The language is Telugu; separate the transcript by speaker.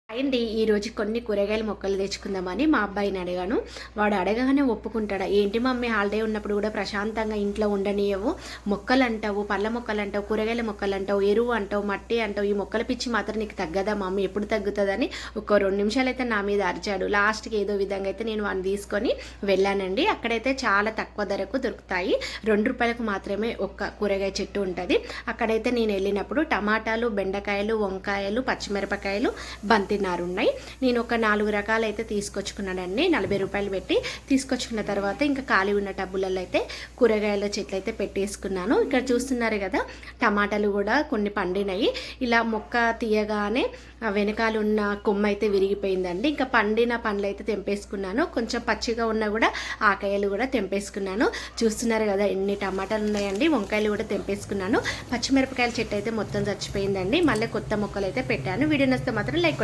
Speaker 1: అండి ఈరోజు కొన్ని కూరగాయల మొక్కలు తెచ్చుకుందామని మా అబ్బాయిని అడిగాను. వాడు అడగగానే ఒప్పుకుంటాడా, ఏంటి మమ్మీ హాలిడే ఉన్నప్పుడు కూడా ప్రశాంతంగా ఇంట్లో ఉండనియవు, మొక్కలు అంటావు, పళ్ళ మొక్కలు అంటావు, కూరగాయల మొక్కలు అంటావు, ఎరువు అంటావు, మట్టి అంటావు, ఈ మొక్కల పిచ్చి మాత్రం నీకు తగ్గదా మమ్మీ, ఎప్పుడు తగ్గుతుందని ఒక 2 నిమిషాలు అయితే నా మీద అరిచాడు. లాస్ట్కి ఏదో విధంగా అయితే నేను వాడిని తీసుకొని వెళ్ళానండి. అక్కడైతే చాలా తక్కువ ధరకు దొరుకుతాయి. 2 రూపాయలకు మాత్రమే ఒక్క కూరగాయ చెట్టు ఉంటుంది. అక్కడైతే నేను వెళ్ళినప్పుడు టమాటాలు, బెండకాయలు, వంకాయలు, పచ్చిమిరపకాయలు, బంతి ఉన్నాయి. నేను ఒక 4 రకాలు అయితే తీసుకొచ్చుకున్నానండి. 40 రూపాయలు పెట్టి తీసుకొచ్చుకున్న తర్వాత ఇంకా ఖాళీ ఉన్న టబ్బులలో అయితే కూరగాయల చెట్లు అయితే పెట్టేసుకున్నాను. ఇక్కడ చూస్తున్నారు కదా, టమాటాలు కూడా కొన్ని పండినాయి. ఇలా మొక్క తీయగానే వెనకాల ఉన్న కొమ్మ అయితే విరిగిపోయిందండి. ఇంకా పండిన పండ్లు అయితే తెంపేసుకున్నాను. కొంచెం పచ్చిగా ఉన్నా కూడా ఆకాయలు కూడా తెంపేసుకున్నాను. చూస్తున్నారు కదా ఎన్ని టమాటాలు ఉన్నాయండి. వంకాయలు కూడా తెంపేసుకున్నాను. పచ్చిమిరపకాయల చెట్టు అయితే మొత్తం చచ్చిపోయిందండి. మళ్ళీ కొత్త మొక్కలు అయితే పెట్టాను. వీడియో నచ్చితే మాత్రం లైక్